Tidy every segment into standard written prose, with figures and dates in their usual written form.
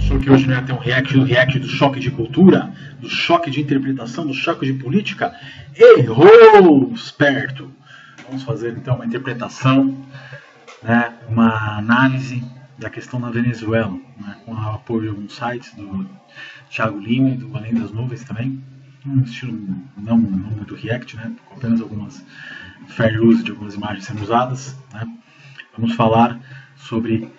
Achou que hoje não ia ter um react do choque de cultura, do choque de interpretação, do choque de política? Errou, esperto! Vamos fazer então uma interpretação, né, uma análise da questão da Venezuela, né, com o apoio de alguns sites do Thiago Lima e do Além das Nuvens também. Um estilo não muito react, né, com apenas algumas fair use de algumas imagens sendo usadas, né. Vamos falar sobre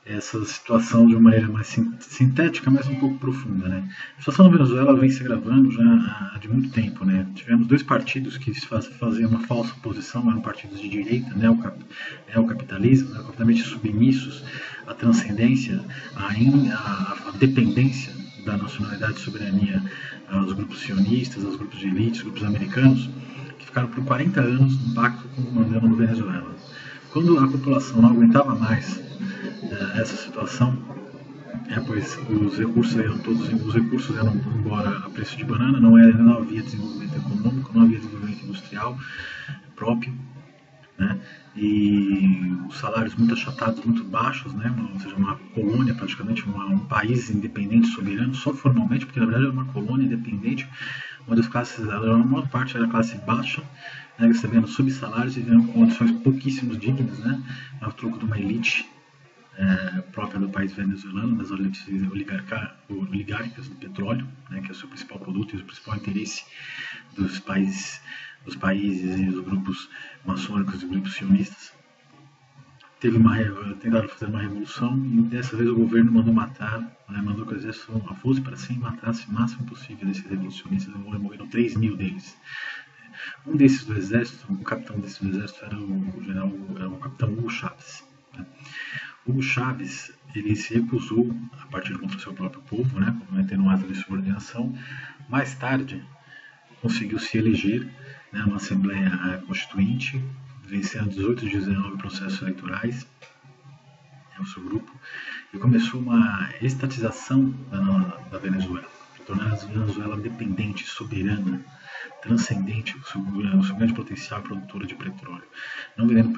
essa situação de uma maneira mais sintética, mas um pouco profunda, né? A situação na Venezuela vem se agravando já há de muito tempo, né? Tivemos dois partidos que faziam uma falsa oposição, eram partidos de direita, neocapitalismo, completamente submissos à transcendência, à dependência da nacionalidade e soberania aos grupos sionistas, aos grupos de elite, aos grupos americanos, que ficaram por 40 anos no pacto com o governo da Venezuela. Quando a população não aguentava mais essa situação, pois os recursos eram embora a preço de banana, não havia desenvolvimento econômico, não havia desenvolvimento industrial próprio, né? E os salários muito achatados, muito baixos, né? Ou seja, uma colônia, praticamente um país independente, soberano, só formalmente, porque na verdade era uma colônia independente, onde as classes, a maior parte era classe baixa, né, recebendo subsalários e vivendo condições pouquíssimo dignas, né, ao troco de uma elite própria do país venezuelano, das elites oligárquicas do petróleo, né, que é o seu principal produto e o principal interesse dos países e dos grupos maçônicos e grupos sionistas. Tentaram fazer uma revolução e dessa vez o governo mandou matar, mandou que o exército fosse para cima e matasse o máximo possível desses revolucionistas. Morreram 3 mil deles. Um desses do exército, o capitão desse do exército era o capitão Hugo Chávez. Hugo Chávez, ele se recusou a partir contra o seu próprio povo, né, cometendo um ato de subordinação. Mais tarde, conseguiu se eleger, né, numa Assembleia Constituinte, vencendo 18 de 19 processos eleitorais, o seu grupo, e começou uma estatização da Venezuela, para tornar a Venezuela dependente, soberana, transcendente, o seu grande potencial produtora de petróleo. Não vendendo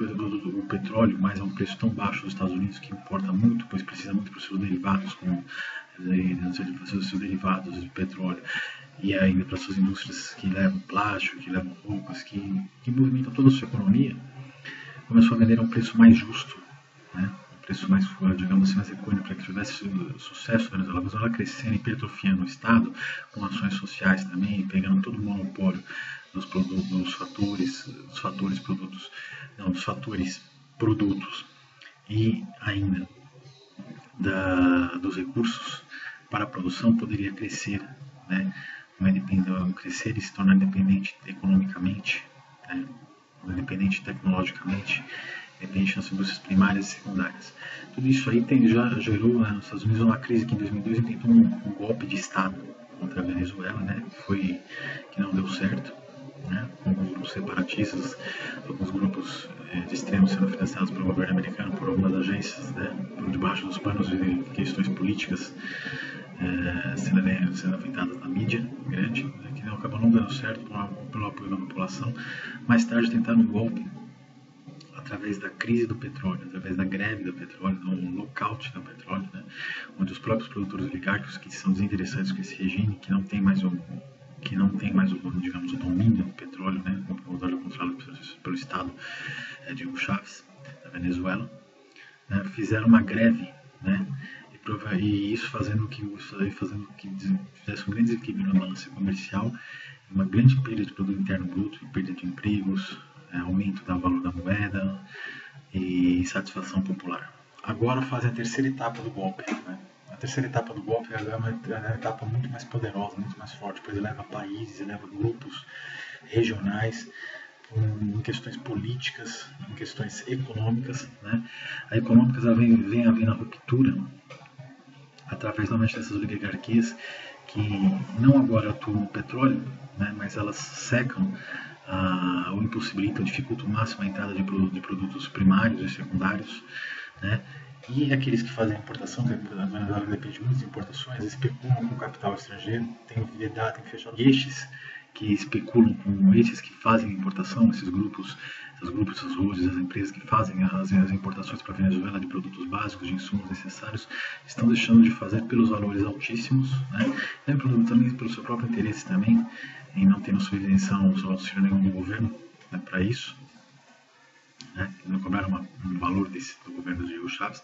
o petróleo mais a um preço tão baixo dos Estados Unidos, que importa muito, pois precisa muito para os seus derivados, de petróleo, e ainda para suas indústrias que levam plástico, que levam roupas, que movimentam toda a sua economia, começou a vender a um preço mais justo, né? Um preço mais, digamos assim, mais econômico, para que tivesse sucesso na Venezuela. A Venezuela crescendo e hipertrofiando o Estado, com ações sociais também, pegando todo o monopólio dos fatores produtos e ainda dos recursos para a produção, poderia crescer, né? Crescer e se tornar independente economicamente, né? Independente tecnologicamente, independente nas indústrias primárias e secundárias. Tudo isso aí já gerou, né, nos Estados Unidos, uma crise que em 2002 intentou um golpe de Estado contra a Venezuela, né, que não deu certo, né, com alguns grupos separatistas, alguns grupos de extremos sendo financiados pelo governo americano, por algumas agências, né, por debaixo dos panos de questões políticas, sendo afetadas na mídia grande, né, que acabou não dando certo pelo apoio da população. Mais tarde tentaram um golpe através da crise do petróleo, através da greve do petróleo, do lockout do petróleo, né, onde os próprios produtores oligárquicos, que são desinteressados com esse regime, que não tem mais o digamos, o domínio do petróleo, né, o petróleo controlado pelo Estado de Hugo Chávez, da Venezuela, né, fizeram uma greve, né, e isso fazendo que tivesse um grande desequilíbrio na balança comercial, uma grande perda de produto interno bruto, perda de empregos, aumento do valor da moeda e insatisfação popular. Agora fazem a terceira etapa do golpe, né? A terceira etapa do golpe é uma etapa muito mais poderosa, muito mais forte, pois eleva países, eleva grupos regionais em questões políticas, em questões econômicas, né? A econômicas ela vem havendo a ruptura através novamente dessas oligarquias que não agora atuam no petróleo, né, mas elas secam ou impossibilitam, dificultam ao máximo a entrada de produtos primários e secundários, né, e aqueles que fazem a importação, que a Venezuela depende muito de importações, especulam com o capital estrangeiro, tem fechado guichês que especulam com esses que fazem a importação, esses grupos, essas holdings, as empresas que fazem as importações para a Venezuela de produtos básicos, de insumos necessários, estão deixando de fazer pelos valores altíssimos, né? Também pelo seu próprio interesse também, em não ter sua isenção, seu auxílio nenhum do governo, né, para isso, né? Não cobraram um valor do governo de Hugo Chávez,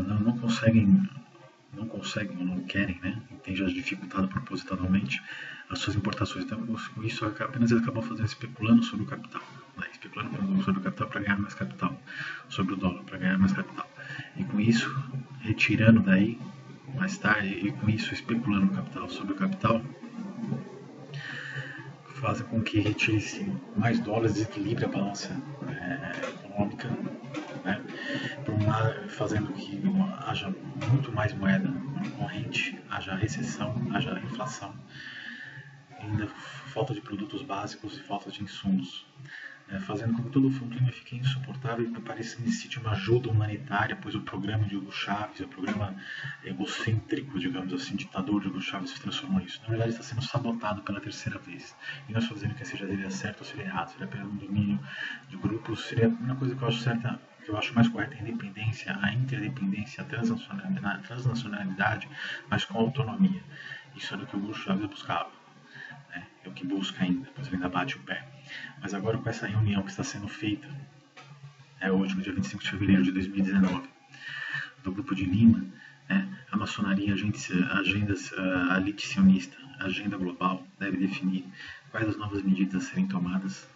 não conseguem ou não querem, né? E tem já dificultado propositadamente as suas importações. Então, com isso, apenas eles acabam especulando sobre o capital, né? Especulando sobre o capital para ganhar mais capital, sobre o dólar para ganhar mais capital. E com isso, retirando daí, mais tarde, e com isso, especulando o capital sobre o capital, fazem com que retire-se mais dólares, desequilibre a balança econômica, né? Fazendo que haja muito mais moeda corrente, haja recessão, haja inflação, ainda falta de produtos básicos e falta de insumos, fazendo com que todo o clima fique insuportável e pareça que necessite uma ajuda humanitária, pois o programa de Hugo Chávez, o programa egocêntrico, digamos assim, ditador de Hugo Chávez, se transformou nisso. Na verdade, está sendo sabotado pela terceira vez. E não estou dizendo que seria certo ou seria errado, seria apenas um domínio de grupos. Seria uma coisa que eu acho certa, que eu acho mais correta, a independência, a interdependência, a transnacionalidade, mas com autonomia. Isso era o que o Hugo Chávez buscava. É o que busca ainda, pois ele ainda bate o pé. Mas agora, com essa reunião que está sendo feita, hoje, no dia 25 de fevereiro de 2019, do Grupo de Lima, a maçonaria, a elite sionista, a agenda global, deve definir quais as novas medidas a serem tomadas,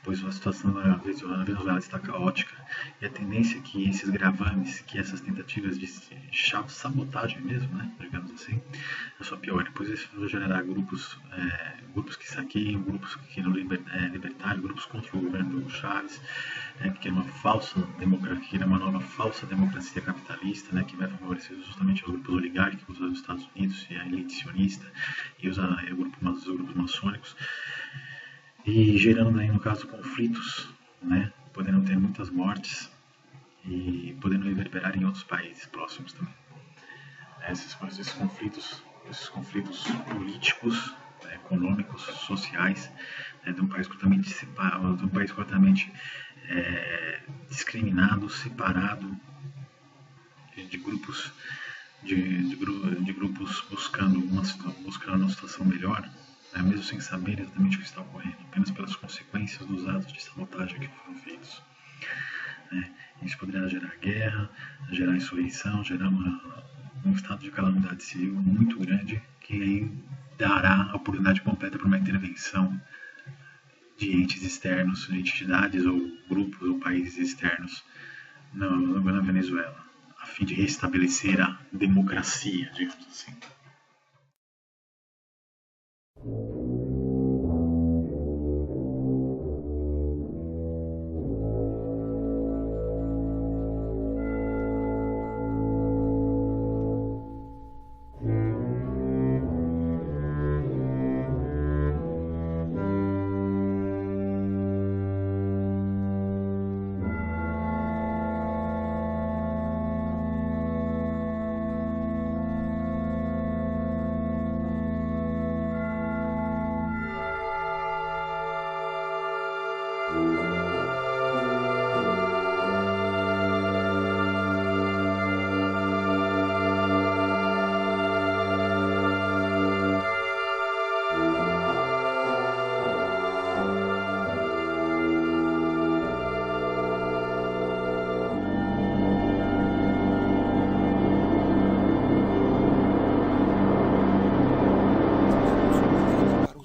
pois a situação na Venezuela está caótica e a tendência é que esses gravames, que essas tentativas de sabotagem mesmo, digamos assim, só piore, pois isso vai gerar grupos que saqueiam, grupos que não libertários, grupos contra o governo do Chávez, que quer uma nova falsa democracia capitalista, que vai favorecer justamente os grupos oligárquicos dos Estados Unidos e a elite sionista e os grupos maçônicos, e gerando aí, no caso, conflitos, podendo ter muitas mortes e podendo reverberar em outros países próximos também. Esses conflitos políticos, econômicos, sociais, de um país completamente separado, de um país completamente discriminado, separado de grupos buscando uma situação melhor, mesmo sem saber exatamente o que está ocorrendo, apenas pelas consequências dos atos de sabotagem que foram feitos. Isso poderia gerar guerra, gerar insurreição, gerar um estado de calamidade civil muito grande, que aí dará a oportunidade completa para uma intervenção de entes externos, de entidades ou grupos ou países externos na Venezuela, a fim de restabelecer a democracia, digamos assim.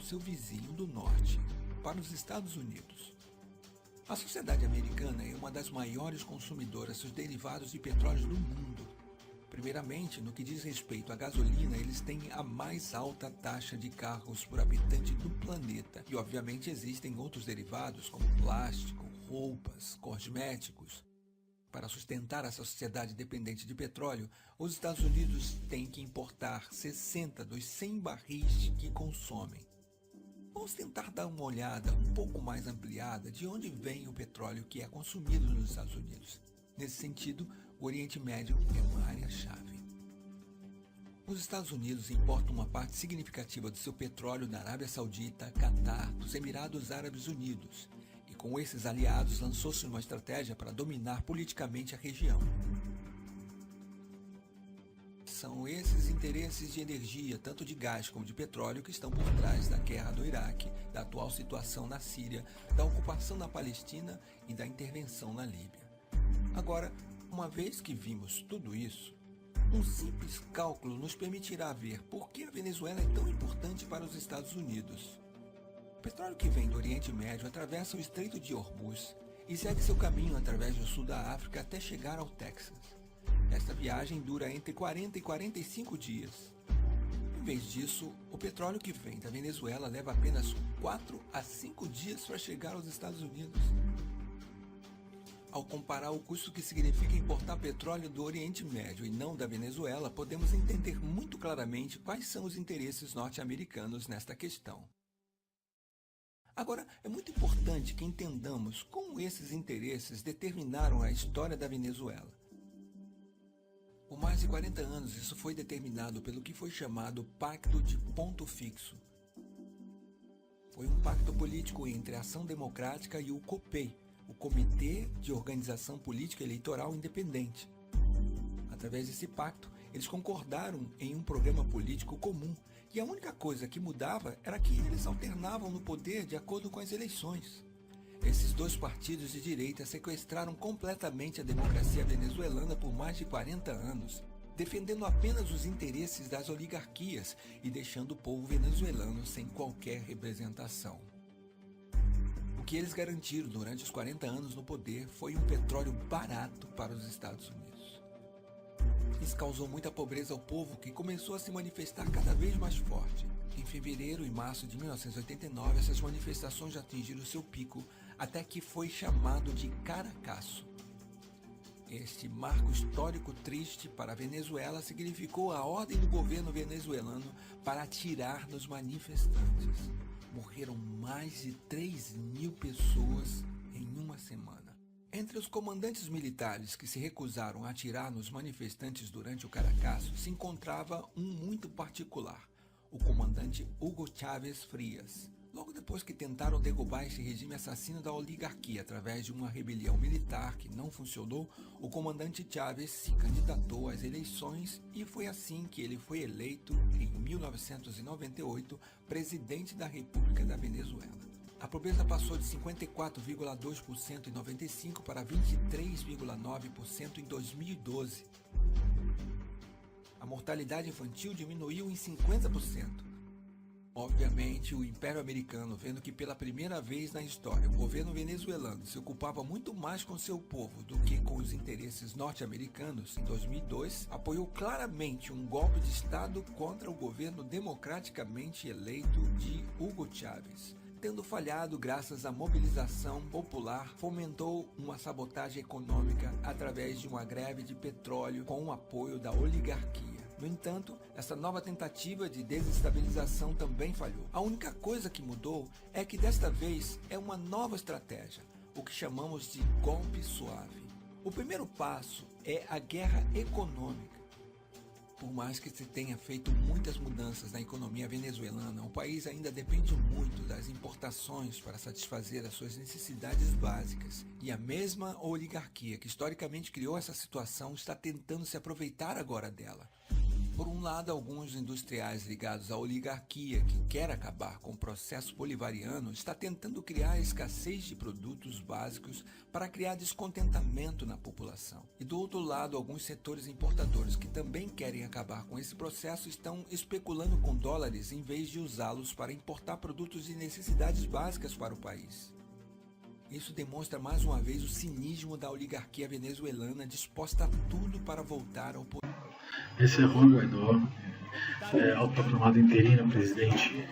Seu vizinho do norte, para os Estados Unidos. A sociedade americana é uma das maiores consumidoras dos derivados de petróleo do mundo. Primeiramente, no que diz respeito à gasolina, eles têm a mais alta taxa de carros por habitante do planeta. E obviamente existem outros derivados como plástico, roupas, cosméticos. Para sustentar essa sociedade dependente de petróleo, os Estados Unidos têm que importar 60 dos 100 barris que consomem. Vamos tentar dar uma olhada um pouco mais ampliada de onde vem o petróleo que é consumido nos Estados Unidos. Nesse sentido, o Oriente Médio é uma área-chave. Os Estados Unidos importam uma parte significativa do seu petróleo da Arábia Saudita, Catar, dos Emirados Árabes Unidos, e com esses aliados lançou-se uma estratégia para dominar politicamente a região. São esses interesses de energia, tanto de gás como de petróleo, que estão por trás da guerra do Iraque, da atual situação na Síria, da ocupação da Palestina e da intervenção na Líbia. Agora, uma vez que vimos tudo isso, um simples cálculo nos permitirá ver por que a Venezuela é tão importante para os Estados Unidos. O petróleo que vem do Oriente Médio atravessa o Estreito de Hormuz e segue seu caminho através do sul da África até chegar ao Texas. Esta viagem dura entre 40 e 45 dias. Em vez disso, o petróleo que vem da Venezuela leva apenas 4 a 5 dias para chegar aos Estados Unidos. Ao comparar o custo que significa importar petróleo do Oriente Médio e não da Venezuela, podemos entender muito claramente quais são os interesses norte-americanos nesta questão. Agora, é muito importante que entendamos como esses interesses determinaram a história da Venezuela. Por mais de 40 anos, isso foi determinado pelo que foi chamado Pacto de Ponto Fixo. Foi um pacto político entre a Ação Democrática e o COPEI, o Comitê de Organização Política Eleitoral Independente. Através desse pacto, eles concordaram em um programa político comum, e a única coisa que mudava era que eles alternavam no poder de acordo com as eleições. Esses dois partidos de direita sequestraram completamente a democracia venezuelana por mais de 40 anos, defendendo apenas os interesses das oligarquias e deixando o povo venezuelano sem qualquer representação. O que eles garantiram durante os 40 anos no poder foi um petróleo barato para os Estados Unidos. Isso causou muita pobreza ao povo, que começou a se manifestar cada vez mais forte. Em fevereiro e março de 1989, essas manifestações já atingiram seu pico, até que foi chamado de Caracaço. Este marco histórico triste para a Venezuela significou a ordem do governo venezuelano para atirar nos manifestantes. Morreram mais de 3.000 pessoas em uma semana. Entre os comandantes militares que se recusaram a atirar nos manifestantes durante o Caracaço se encontrava um muito particular, o comandante Hugo Chávez Frías. Logo depois que tentaram derrubar este regime assassino da oligarquia através de uma rebelião militar que não funcionou, o comandante Chávez se candidatou às eleições e foi assim que ele foi eleito, em 1998, presidente da República da Venezuela. A pobreza passou de 54,2% em 95 para 23,9% em 2012. A mortalidade infantil diminuiu em 50%. Obviamente, o Império Americano, vendo que pela primeira vez na história o governo venezuelano se ocupava muito mais com seu povo do que com os interesses norte-americanos, em 2002, apoiou claramente um golpe de Estado contra o governo democraticamente eleito de Hugo Chávez. Tendo falhado graças à mobilização popular, fomentou uma sabotagem econômica através de uma greve de petróleo com o apoio da oligarquia. No entanto, essa nova tentativa de desestabilização também falhou. A única coisa que mudou é que desta vez é uma nova estratégia, o que chamamos de golpe suave. O primeiro passo é a guerra econômica. Por mais que se tenha feito muitas mudanças na economia venezuelana, o país ainda depende muito das importações para satisfazer as suas necessidades básicas. E a mesma oligarquia que historicamente criou essa situação está tentando se aproveitar agora dela. Por um lado, alguns industriais ligados à oligarquia, que quer acabar com o processo bolivariano, está tentando criar escassez de produtos básicos para criar descontentamento na população. E do outro lado, alguns setores importadores que também querem acabar com esse processo estão especulando com dólares em vez de usá-los para importar produtos de necessidades básicas para o país. Isso demonstra mais uma vez o cinismo da oligarquia venezuelana, disposta a tudo para voltar ao poder. Esse é Juan Guaidó, autoproclamado interino presidente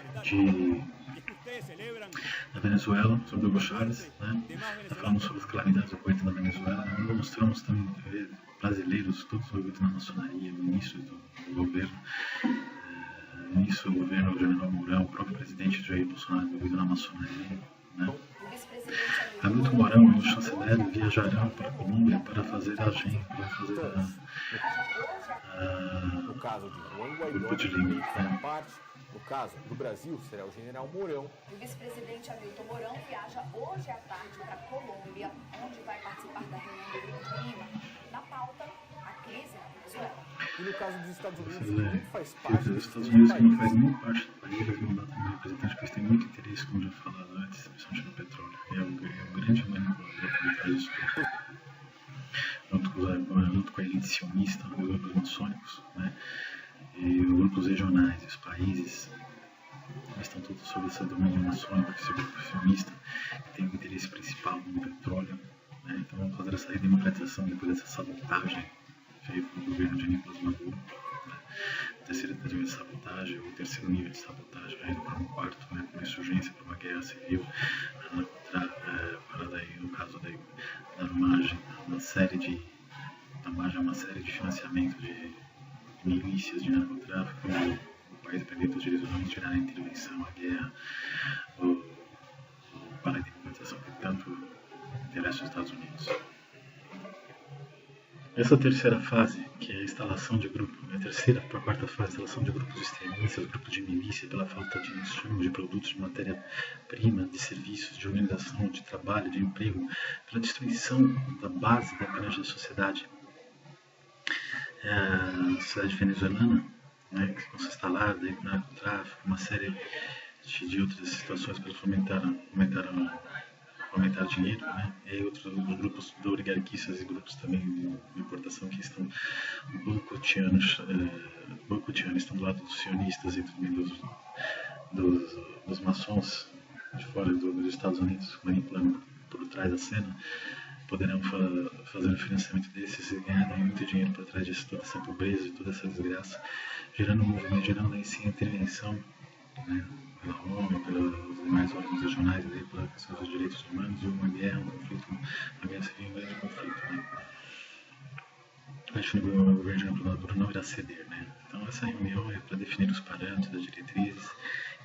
da Venezuela, sobre Hugo Chávez, né? Falando sobre as calamidades ocorrentes na Venezuela. Nós mostramos também brasileiros todos orgulhosos na maçonaria, ministros do governo. No início do governo, o general Mourão, o próprio presidente Jair Bolsonaro, envolvido na maçonaria, né? Hamilton Mourão e o chanceler viajarão para a Colômbia para fazer a caso de Juan Guaidó, Grupo de ele Lima. fará parte. No caso do Brasil, será o general Mourão. O vice-presidente Hamilton Mourão viaja hoje à tarde para a Colômbia, onde vai participar da reunião do Grupo de Lima. Na pauta, a crise na Venezuela. E no caso dos Estados Unidos, Vocês que veem, não faz parte os dos Estados Unidos que não países. faz nem parte do país, eles vão dar também representante, porque eles têm muito interesse, como já falado antes, principalmente no petróleo. É o grande manipulador por trás disso tudo. Junto com a elite sionista, os grupos maçônicos, né? E os grupos regionais, os países, estão todos sob essa domínio maçônico, esse grupo sionista, que tem o interesse principal no petróleo. Né? Então vamos fazer essa redemocratização depois dessa sabotagem feita pelo governo de Nicolás Maduro. Né? A terceira tentativa de sabotagem, o terceiro nível de sabotagem, indo para um quarto, né? Uma insurgência, para uma guerra civil, para daí, no caso daí, dar margem a uma série de financiamento de milícias de narcotráfico, o país perder os direitos humanos, tirar a intervenção, a guerra, para a democratização que tanto interessa os Estados Unidos. Essa terceira fase, que é a instalação de grupos, a terceira para a quarta fase, a instalação de grupos extremistas, grupos de milícia, pela falta de insumos, de produtos, de matéria-prima, de serviços, de organização, de trabalho, de emprego, pela destruição da base da pirâmide da sociedade. A sociedade venezuelana, né, que ficou instalada no narcotráfico, uma série de outras situações para fomentar dinheiro, né? E aí outros grupos de oligarquistas e grupos também de importação que estão boicoteando, estão do lado dos sionistas e também dos maçons de fora dos Estados Unidos, manipulando por trás da cena, poderão fazer o financiamento desses e ganhar muito dinheiro por trás disso, toda essa pobreza e toda essa desgraça, gerando um movimento, gerando em si a intervenção, né, pela ONU, pelos demais órgãos regionais, pela questão dos direitos humanos, e uma guerra, um conflito, uma guerra civil, um grande conflito. Né. Acho que o governo de Maduro não irá ceder. Né. Então essa reunião é para definir os parâmetros, as diretrizes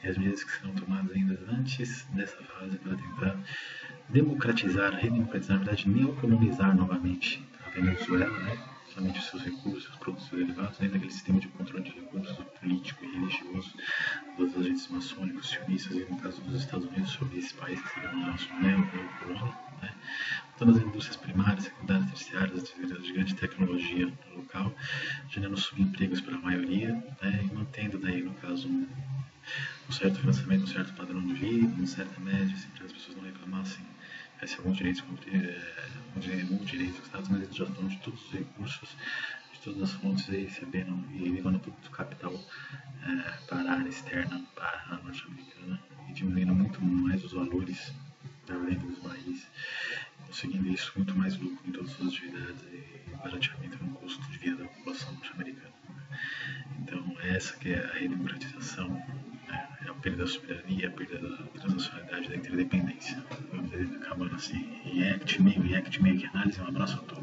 e as medidas que serão tomadas ainda antes dessa fase para tentar redemocratizar, na verdade neocolonizar novamente a Venezuela, né? Somente os seus recursos, os produtos derivados, dentro daquele sistema de controle de recursos político e religioso dos agentes maçônicos, sionistas, e no caso dos Estados Unidos, sobre esse país que seria o nosso neocolônia, né? Todas as indústrias primárias, secundárias, terciárias, de grande tecnologia local, gerando subempregos para a maioria, né? E mantendo daí, no caso, um certo financiamento, um certo padrão de vida, uma certa média, assim, para as pessoas não reclamassem se alguns direitos conquistados, mas eles já estão de todos os recursos, de todas as fontes aí, recebendo e levando todo o capital para a área externa, para a norte-americana, e diminuindo muito mais os valores da venda dos barris, conseguindo isso muito mais lucro em todas as suas atividades e barateamento no custo de vida da população norte-americana. Então essa que é a redemocratização, né? É a perda da soberania, a perda da transnacionalidade, da interdependência. Vamos acabando assim. React meio que análise. Um abraço a todos.